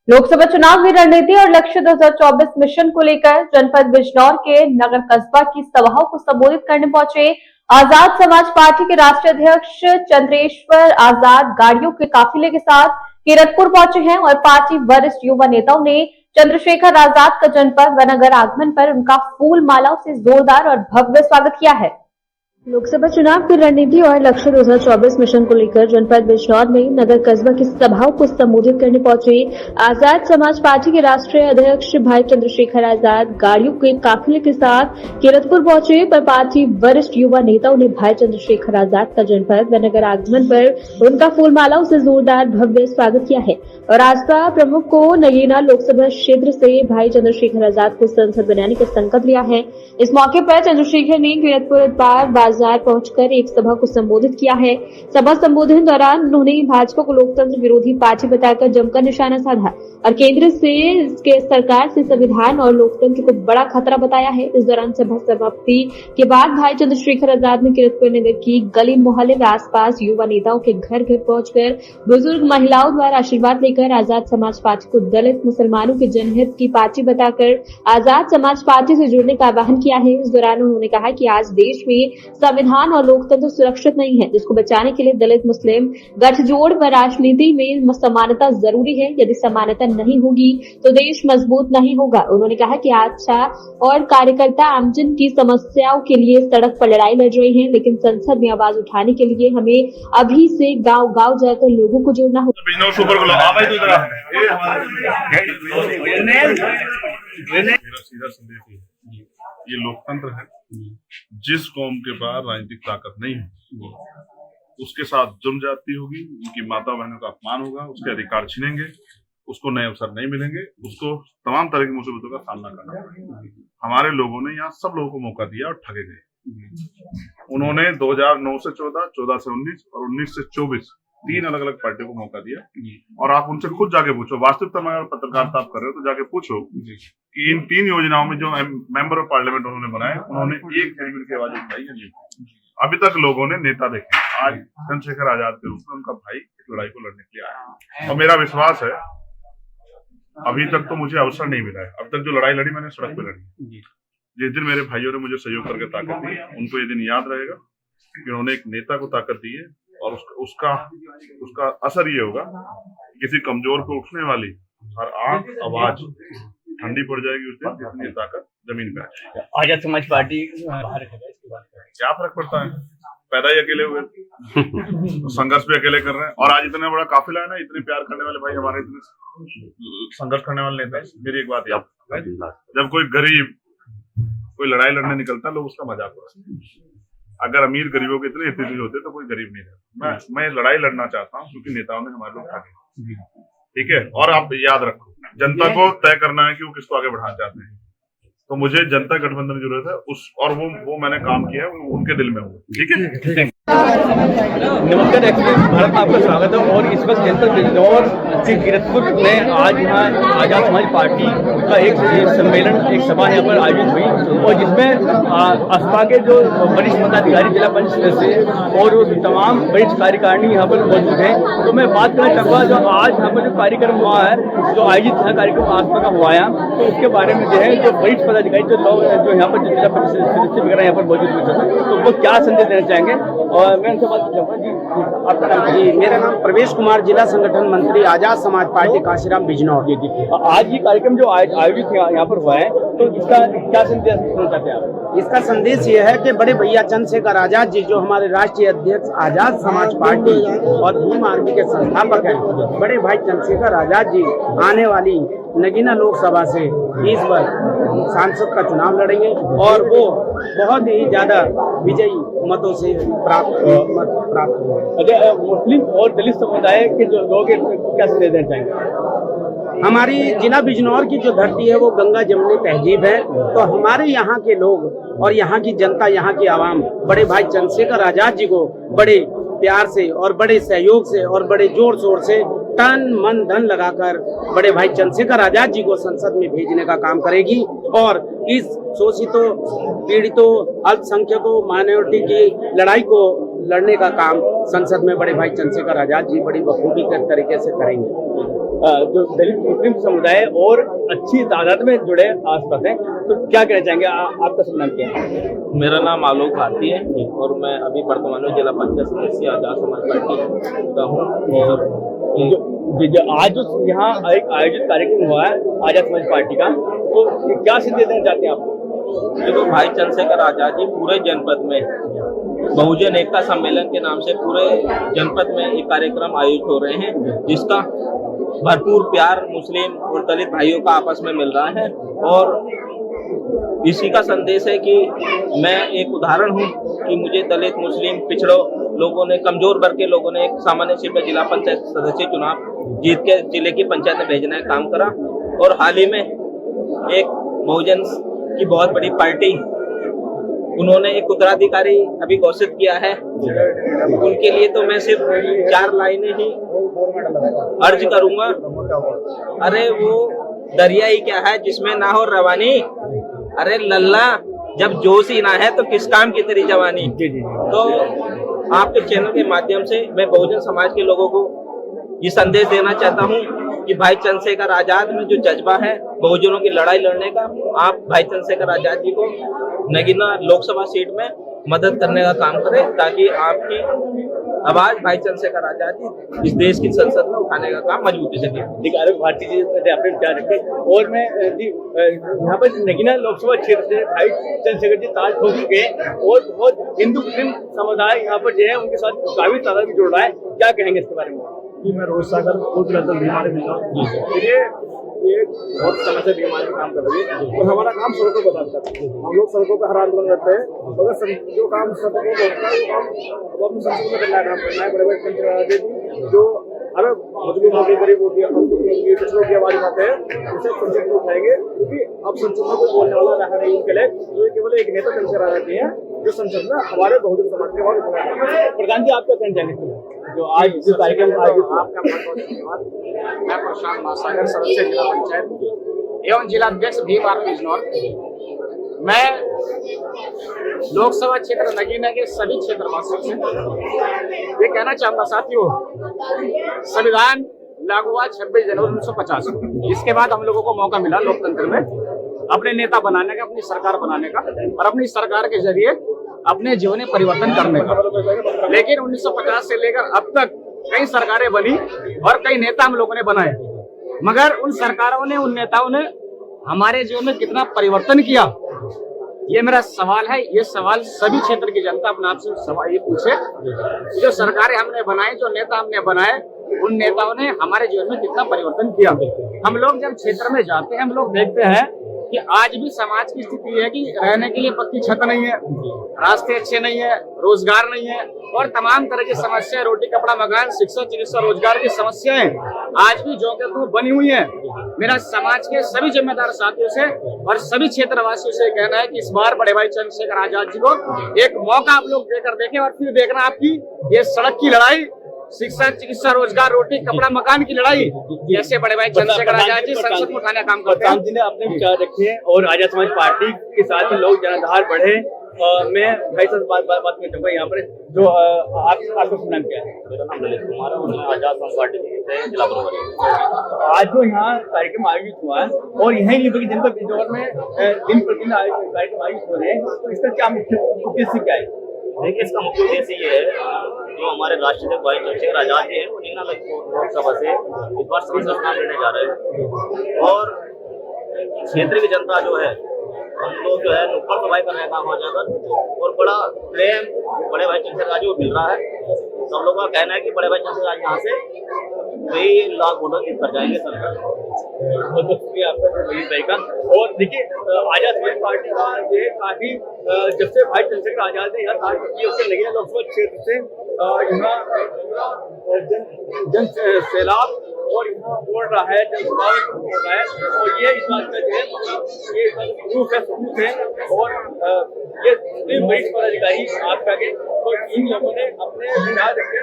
लोकसभा चुनाव की रणनीति और लक्ष्य 2024 मिशन को लेकर जनपद बिजनौर के नगर कस्बा की सभाओं को संबोधित करने पहुंचे आजाद समाज पार्टी के राष्ट्रीय अध्यक्ष चंद्रेश्वर आजाद गाड़ियों के काफिले के साथ कीरतपुर पहुंचे हैं और पार्टी वरिष्ठ युवा नेताओं ने चंद्रशेखर आजाद का जनपद व नगर आगमन पर उनका फूल मालाओं से जोरदार और भव्य स्वागत किया है। लोकसभा चुनाव की रणनीति और लक्ष्य 2024 मिशन को लेकर जनपद बिजनौर में नगर कस्बा की सभाओं को संबोधित करने पहुंचे आजाद समाज पार्टी के राष्ट्रीय अध्यक्ष भाई चंद्रशेखर आजाद गाड़ियों के काफिले के साथ कीरतपुर पहुंचे पर पार्टी वरिष्ठ युवा नेताओं ने भाई चंद्रशेखर आजाद का जनपद व नगर आगमन पर उनका फूल मालाओं से जोरदार भव्य स्वागत किया है और आजपा प्रमुख को नगीना लोकसभा क्षेत्र से भाई चंद्रशेखर आजाद को सांसद बनाने का संकल्प लिया है। इस मौके पर चंद्रशेखर ने कीरतपुर उत्पाद बाजार पहुंचकर एक सभा को संबोधित किया है। सभा संबोधन दौरान उन्होंने भाजपा को लोकतंत्र विरोधी पार्टी बताकर जमकर निशाना साधा और केंद्र से इसके सरकार से संविधान और लोकतंत्र को बड़ा खतरा बताया है। इस दौरान सभा समाप्ति के बाद भाई चंद्रशेखर आजाद ने कीरतपुर नगर की गली मोहल्ले व आसपास युवा नेताओं के घर घर पहुंचकर बुजुर्ग महिलाओं द्वारा आशीर्वाद लेकर आजाद समाज पार्टी को दलित मुसलमानों के जनहित की पार्टी बताकर आजाद समाज पार्टी से जुड़ने का आह्वान किया है। इस दौरान उन्होंने कहा कि आज देश में संविधान और लोकतंत्र सुरक्षित नहीं है, जिसको बचाने के लिए दलित मुस्लिम गठजोड़ व राजनीति में समानता जरूरी है। यदि समानता नहीं होगी तो देश मजबूत नहीं होगा। उन्होंने कहा कि आशा और कार्यकर्ता आमजन की समस्याओं के लिए सड़क पर लड़ाई लड़ रहे हैं, लेकिन संसद में आवाज उठाने के लिए हमें अभी से गांव गांव जाकर लोगों को जोड़ना होगा। सीधा संदेश ये लोकतंत्र है। जिस कौम के पास राजनीतिक ताकत नहीं है उसके साथ जुर्म जाती होगी, उनकी माता बहनों का अपमान होगा, उसके अधिकार छीनेंगे, उसको नए अवसर नहीं मिलेंगे, उसको तमाम तरह की मुसीबतों का सामना करना पड़ेगा। हमारे लोगों ने यहाँ सब लोगों को मौका दिया और ठगे गए। उन्होंने 2009 से 14, 14 से 19 और 19 से 24 तीन अलग अलग पार्टियों को मौका दिया और आप उनसे खुद जाके पूछो, वास्तविकता में अगर पत्रकारिता आप कर रहे हो तो जाके पूछो कि इन तीन योजनाओं में जो मेंबर ऑफ पार्लियामेंट उन्होंने बनाए, उन्होंने एक कैबिनेट की आवाज उठाई है। अभी तक लोगों ने नेता देखे। आज चंद्रशेखर आजाद के रूप में उनका भाई इस लड़ाई को लड़ने के लिए आया और मेरा विश्वास है अभी तक तो मुझे अवसर नहीं मिला है। अब तक जो लड़ाई लड़ी मैंने सड़क पे लड़ी। जिस दिन मेरे भाइयों ने मुझे सहयोग करके ताकत दी, उनको ये दिन याद रहेगा कि उन्होंने एक नेता को ताकत दी है और उसका असर ये होगा किसी कमजोर को उठने वाली हर आंख आवाज ठंडी पड़ जाएगी उस दिन, जितनी ताकत जमीन पे है। आजाद समाज पार्टी बाहर है, इसकी बात करें क्या फर्क पड़ता है, पैदा ही अकेले हुए तो संघर्ष भी अकेले कर रहे हैं। और आज इतना बड़ा काफिला है ना, इतने प्यार करने वाले भाई हमारे, इतने संघर्ष करने वाले नेता है। मेरी एक बात याद, जब कोई गरीब कोई लड़ाई लड़ने निकलता है लोग उसका मजाक उड़ाते हैं। अगर अमीर गरीबों के इतने हित होते तो कोई गरीब नहीं रहता। मैं लड़ाई लड़ना चाहता हूँ क्योंकि नेताओं ने हमारे लोग ठगे, ठीक है। और आप याद रखो, जनता को तय करना है कि वो किसको आगे बढ़ाना चाहते हैं। तो मुझे जनता गठबंधन की जरूरत है और वो मैंने काम किया है, वो उनके दिल में हो, ठीक है। नमस्कार, भारत में आपका स्वागत है। और इस वक्त जनपद बिजनौर के कीरतपुर में आज यहाँ आजाद समाज पार्टी का एक सम्मेलन, एक सभा यहाँ पर आयोजित हुई और जिसमें आसपा के जो वरिष्ठ पदाधिकारी, जिला पंच सदस्य और तमाम वरिष्ठ कार्यकारिणी यहाँ पर मौजूद हैं। तो मैं बात करना चाहूँगा जो आज यहाँ पर जो कार्यक्रम हुआ है, जो आयोजित कार्यक्रम आसपा का हुआ है, तो उसके बारे में जो है जो वरिष्ठ पदाधिकारी जो लोग जो यहाँ पर जो जिला पंच सदस्य वगैरह यहाँ पर मौजूद हुए, तो वो क्या संदेश देना चाहेंगे। और मैं उनसे बात करूँगा जी, आपका नाम? जी, मेरा नाम प्रवेश कुमार, जिला संगठन मंत्री, आजाद समाज पार्टी काशीराम बिजनौर। आज ये कार्यक्रम जो आयोजित यहाँ पर हुआ है, तो इसका क्या संदेश देना चाहते हैं आप? इसका संदेश ये है कि बड़े भैया चंद्रशेखर आजाद जी, जो हमारे राष्ट्रीय अध्यक्ष आजाद समाज पार्टी और भीम आर्मी के संस्थापक हैं, बड़े भाई चंद्रशेखर आजाद जी आने वाली नगीना लोकसभा से इस बार सांसद का चुनाव लड़ेंगे और वो बहुत ही ज्यादा विजयी मतों से प्राप्त होंगे। मुस्लिम और दलित समुदाय के जो लोग हैं क्या संदेश देना चाहेंगे? हमारी जिला बिजनौर की जो धरती है वो गंगा जमुनी तहजीब है, तो हमारे यहाँ के लोग और यहाँ की जनता, यहाँ की आवाम बड़े भाई चंद्रशेखर आजाद जी को बड़े प्यार से और बड़े सहयोग से और बड़े जोर शोर से तन मन धन लगाकर बड़े भाई चंद्रशेखर आजाद जी को संसद में भेजने का काम करेगी और इस शोषितों, पीड़ितों, अल्पसंख्यकों, माइनॉरिटी की लड़ाई को लड़ने का काम संसद में बड़े भाई चंद्रशेखर आजाद जी बड़ी बखूबी के तरीके से करेंगे। जो दलित मुस्लिम समुदाय और अच्छी तादाद में जुड़े आसपास हैं, तो क्या कहना चाहेंगे? आपका शुभ नाम क्या है? मेरा नाम आलोक भारती है और मैं अभी वर्तमान में जिला पंचायत सदस्य आजाद समाज पार्टी का हूँ। और जो आज यहाँ एक आयोजित कार्यक्रम हुआ है आजाद समाज पार्टी का, तो क्या संदेश देना चाहते हैं आप? देखो, भाई चंद्रशेखर आजाद जी पूरे जनपद में बहुजन एकता सम्मेलन के नाम से पूरे जनपद में एक कार्यक्रम आयोजित हो रहे हैं, जिसका भरपूर प्यार मुस्लिम और दलित भाइयों का आपस में मिल रहा है। और इसी का संदेश है कि मैं एक उदाहरण हूँ कि मुझे दलित मुस्लिम पिछड़ों लोगों ने, कमजोर वर्ग के लोगों ने एक सामान्य सीट पर जिला पंचायत सदस्य चुनाव जीत के जिले की पंचायत में भेजना है काम करा। और हाल ही में एक बहुजन की बहुत बड़ी पार्टी, उन्होंने एक उत्तराधिकारी अभी घोषित किया है। उनके लिए तो मैं सिर्फ 4 लाइनें ही अर्ज करूंगा। अरे वो दरिया ही क्या है जिसमें ना हो रवानी, अरे लल्ला जब जोश ही ना है तो किस काम की तेरी जवानी। तो आपके चैनल के माध्यम से मैं बहुजन समाज के लोगों को ये संदेश देना चाहता हूँ कि भाई चंद्रशेखर आजाद में जो जज्बा है बहुजनों की लड़ाई लड़ने का, आप भाई चंद्रशेखर आजाद जी को नगीना लोकसभा सीट में मदद करने का काम करें, ताकि आपकी आवाज भाई चंद्रशेखर आजाद जी इस देश की संसद में उठाने का काम मजबूती से करें। आलोक भारती जी अपने विचार रखें। और मैं यहाँ पर नगीना लोकसभा क्षेत्र से भाई चंद्रशेखर जी ताज ठोक चुके हैं और बहुत हिंदू मुस्लिम समुदाय यहाँ पर जो है उनके साथ काफी तादाद में जुड़ रहा है। क्या कहेंगे इसके बारे में? मैं रोज सागर बहुत बेहतर बीमारी मिल रहा हूँ। ये बहुत समय से बीमारी में काम कर रही है और हमारा काम सड़कों पर काम करता है। हम लोग सड़कों पर हर आंदोलन करते हैं, मगर जो काम सड़कों पर होता है वो काम अब अपनी संस्कृति में करना काम करना है। बड़े बड़े चंद्र जो हर मजलूमों की, गरीबों की, पिछड़ों की आवाज उठाते हैं, उसे संसद में उठाएंगे, क्योंकि अब संसद में कोई बोलने वाला रहा नहीं उनके लिए। तो ये केवल एक नेता चंद्रशेखर आजाद जी हैं जो संसद में हमारे बहुजन समाज के बाद उठाया। प्रधान जी, आपका कहना चाहेंगे जो आज जो कार्यक्रम आपका बहुत धन्यवाद। मैं प्रशांत महासागर, सदस्य जिला पंचायत एवं जिलाध्यक्ष भीम आर्मी बिजनौर। मैं लोकसभा क्षेत्र नगीना के सभी क्षेत्रवासियों से ये कहना चाहूंगा, साथियों, संविधान लागू हुआ 26 जनवरी 1950। इसके बाद हम लोगों को मौका मिला लोकतंत्र में अपने नेता बनाने का, अपनी सरकार बनाने का और अपनी सरकार के जरिए अपने जीवन में परिवर्तन करने का। लेकिन 1950 से लेकर अब तक कई सरकारें बनी और कई नेता हम लोगों ने बनाए, मगर उन सरकारों ने, उन नेताओं ने हमारे जीवन में कितना परिवर्तन किया, ये मेरा सवाल है। ये सवाल सभी क्षेत्र की जनता अपने आप से सवाल ये पूछे, जो सरकारें हमने बनाई, जो नेता हमने बनाए, उन नेताओं ने हमारे जीवन में कितना परिवर्तन किया। हम लोग जब क्षेत्र में जाते हैं, हम लोग देखते हैं कि आज भी समाज की स्थिति है कि रहने के लिए पक्की छत नहीं है, रास्ते अच्छे नहीं है, रोजगार नहीं है और तमाम तरह की समस्या, रोटी कपड़ा मकान, शिक्षा चिकित्सा रोजगार की समस्याएं आज भी जो के बनी हुई है। मेरा समाज के सभी जिम्मेदार साथियों से और सभी क्षेत्रवासियों से कहना है कि इस बार बड़े भाई चंद्रशेखर आजाद जी को एक मौका आप लोग देकर देखें और फिर देखना आपकी ये सड़क की लड़ाई, शिक्षा चिकित्सा रोजगार रोटी कपड़ा मकान की लड़ाई जैसे बड़े भाई चंद्रशेखर आजाद जी संसद में उठाने का काम करते हैं। जी ने अपने विचार रखे और आजाद समाज पार्टी के साथ ही लोग जनाधार बढ़े। मैं भाई साहब बात में चाहूंगा यहाँ पर, जो आपका शुभ नाम क्या है? मेरा नाम ललित कुमार है और मैं आजाद समाज पार्टी से जिला प्रभारी। आज जो यहाँ कार्यक्रम आयोजित हुआ है और यही नहीं बल्कि जनपद बिजनौर में दिन प्रतिदिन कार्यक्रम आयोजित हो रहे हैं, तो इसका क्या मुख्य उद्देश्य क्या है? देखिए, इसका मुख्य उद्देश्य ये है, जो हमारे राष्ट्रपति भाई चंद्रशेखर आजाद जी है वो नगीना लोकसभा से इस बार संसद चुनाव लड़ने जा रहे हैं और क्षेत्र की जनता जो है, हम लोग जो है नुक्कड़ सफाई करने का काम हो जाकर और बड़ा प्रेम बड़े भाई चंद्रशेखर आजाद जी को मिल रहा है। सब लोगों का कहना है कि बड़े भाई चंद्रशेखर आजाद यहाँ से 2 लाख वोटर जीत कर जाएंगे सरकार। बहुत शुक्रिया आपका मनीष भाई का। और देखिए, आजाद समाज पार्टी का ये काफी जब से भाई चंद्रशेखर आजाद ने यहाँ कार्य किया, उससे नगीना लोकसभा क्षेत्र से यहाँ जन सैलाब और यहाँ बोल रहा है, जन सभा बोल रहा है और ये इस बात का जो है ये प्रूफ है, सबूत है। और ये वरिष्ठ पदाधिकारी आपका के, तो इन लोगों ने अपने विचार रखे।